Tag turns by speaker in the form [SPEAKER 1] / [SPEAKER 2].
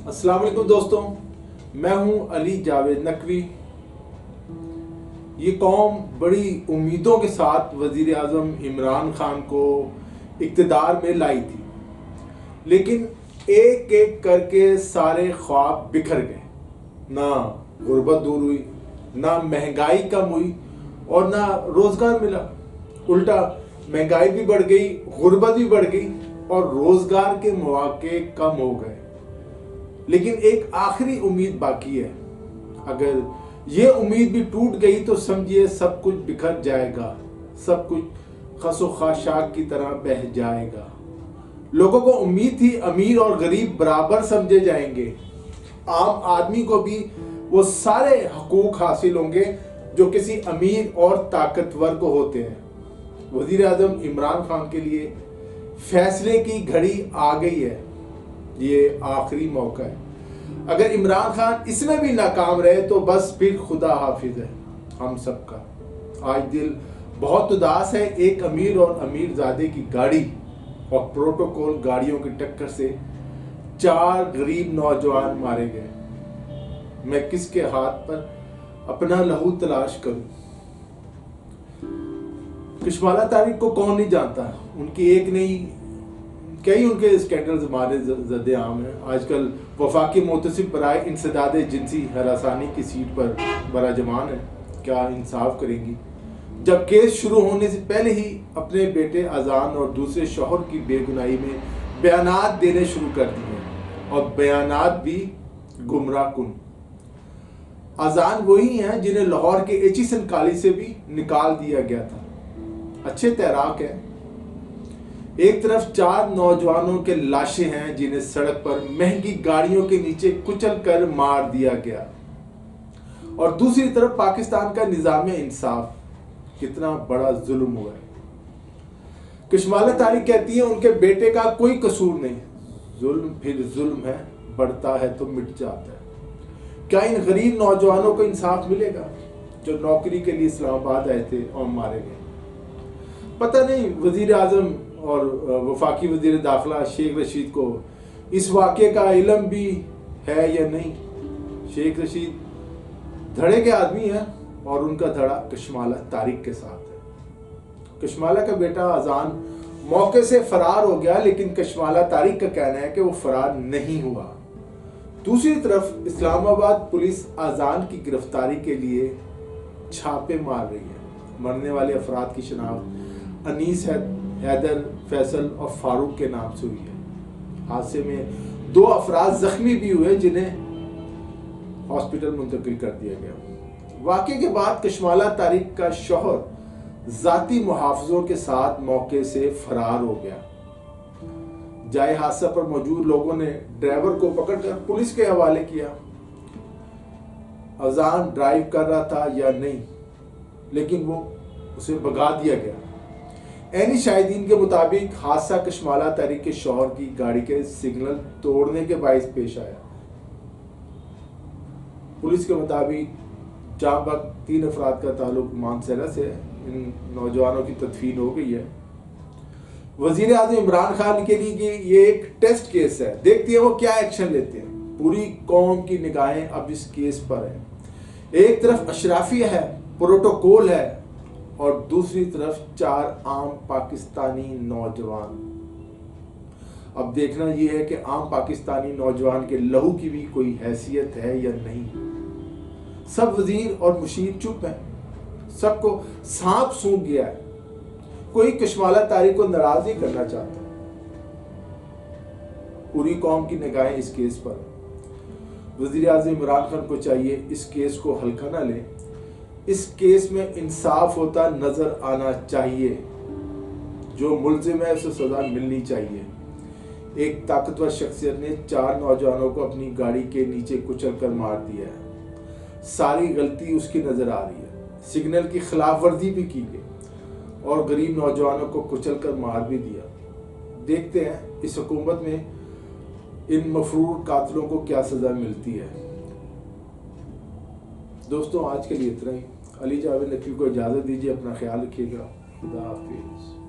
[SPEAKER 1] अस्सलाम वालेकुम दोस्तों, मैं हूं अली जावेद नकवी। ये कौम बड़ी उम्मीदों के साथ वज़ीर आज़म इमरान खान को इक़्तिदार में लाई थी, लेकिन एक एक करके सारे ख्वाब बिखर गए। ना गुर्बत दूर हुई, ना महंगाई कम हुई और ना रोज़गार मिला। उल्टा महंगाई भी बढ़ गई, गुर्बत भी बढ़ गई और रोज़गार के मौके कम हो गए। लेकिन एक आखिरी उम्मीद बाकी है। अगर ये उम्मीद भी टूट गई तो समझिए सब कुछ बिखर जाएगा, सब कुछ खसो खाशाक की तरह बह जाएगा। लोगों को उम्मीद थी अमीर और गरीब बराबर समझे जाएंगे, आम आदमी को भी वो सारे हकूक हासिल होंगे जो किसी अमीर और ताकतवर को होते हैं। वज़ीर आज़म इमरान खान के लिए फैसले की घड़ी आ गई है। ये आखिरी मौका है। अगर इमरान खान इसमें भी नाकाम रहे तो बस फिर खुदा हाफिज है हम सबका। आज दिल बहुत उदास है। एक अमीर और अमीरजादे की गाड़ी और प्रोटोकॉल गाड़ियों की टक्कर से 4 गरीब नौजवान मारे गए। मैं किसके हाथ पर अपना लहू तलाश करूं? कशमाला तारिक को कौन नहीं जानता। उनकी एक नहीं कई उनके स्कैंडल्स हमारे ज़द आम हैं। आजकल वफाकी मोतसिब बराए इंसदाद जिनसी हरासानी की सीट पर बराजमान है। क्या इंसाफ करेंगी जब केस शुरू होने से पहले ही अपने बेटे अजान और दूसरे शौहर की बेगुनाही में बयानात देने शुरू कर दिए और बयानात भी गुमराह कुन। अजान वही हैं जिन्हें लाहौर के एचिसन काली से भी निकाल दिया गया था। अच्छे तैराक हैं। एक तरफ 4 नौजवानों के लाशें हैं जिन्हें सड़क पर महंगी गाड़ियों के नीचे कुचल कर मार दिया गया, और दूसरी तरफ पाकिस्तान का निज़ाम इंसाफ। कितना बड़ा जुल्म हुआ है। कशमाला तारिक कहती है उनके बेटे का कोई कसूर नहीं। जुल्म फिर जुल्म है, बढ़ता है तो मिट जाता है। क्या इन गरीब नौजवानों को इंसाफ मिलेगा जो नौकरी के लिए इस्लामाबाद आए थे और मारे गए? पता नहीं वजीर आजम और वफाकी वजीर दाखिला शेख रशीद को इस वाक़े का इल्म भी है या नहीं। शेख रशीद धड़े के आदमी हैं और उनका धड़ा कशमाला तारिक के साथ है। कशमाला का बेटा अजान मौके से फरार हो गया, लेकिन कशमाला तारिक का कहना है कि वो फरार नहीं हुआ। दूसरी तरफ इस्लामाबाद पुलिस अजान की गिरफ्तारी के लिए छापे मार रही है। मरने वाले अफराद की शनाख्त अनीस हैदर, फैसल और फारूक के नाम से हुई है। हादसे में 2 अफराद जख्मी भी हुए जिन्हें हॉस्पिटल मुंतकिल कर दिया गया। वाक़े के बाद कशमाला तारिक का शौहर जाती मुहाफ़िज़ों के साथ मौके से फरार हो गया। जाए हादसा पर मौजूद लोगों ने ड्राइवर को पकड़कर पुलिस के हवाले किया। अजान ड्राइव कर रहा था या नहीं, लेकिन वो उसे भगा दिया गया। ऐनी शाहिदीन के मुताबिक हादसा कशमाला तारिक के शौहर की गाड़ी के सिग्नल तोड़ने के बाइस पेश आया। पुलिस के मुताबिक जहां तक 3 अफराद का ताल्लुक मानसरा से है, इन नौजवानों की तदफीन हो गई है। वजीर आज़म इमरान खान के लिए ये एक टेस्ट केस है। देखते हैं वो क्या एक्शन लेते हैं। पूरी कौम की निगाहें अब इस केस पर है। एक तरफ अशराफिया है, प्रोटोकॉल है, और दूसरी तरफ 4 आम पाकिस्तानी नौजवान। अब देखना यह है कि आम पाकिस्तानी नौजवान के लहू की भी कोई हैसियत है या नहीं। सब वजीर और मुशीर चुप हैं, सबको सांप सूंघ गया है। कोई कशमाला तारिक को नाराज नहीं करना चाहता। पूरी कौम की निगाहें इस केस पर। वजीर आज़म इमरान खान को चाहिए इस केस को हल्का ना ले। इस केस में इंसाफ होता नजर आना चाहिए। जो मुल्जिम है उसे सजा मिलनी चाहिए। एक ताकतवर शख्सियत ने 4 नौजवानों को अपनी गाड़ी के नीचे कुचल कर मार दिया है। सारी गलती उसकी नजर आ रही है। सिग्नल की खिलाफ वर्जी भी की गई और गरीब नौजवानों को कुचल कर मार भी दिया। देखते हैं इस हुकूमत में इन मफरूर कातिलों को क्या सजा मिलती है। दोस्तों आज के लिए इतना ही। अली जावेद नकवी को इजाज़त दीजिए। अपना ख्याल रखिएगा। खुदा हाफिज़।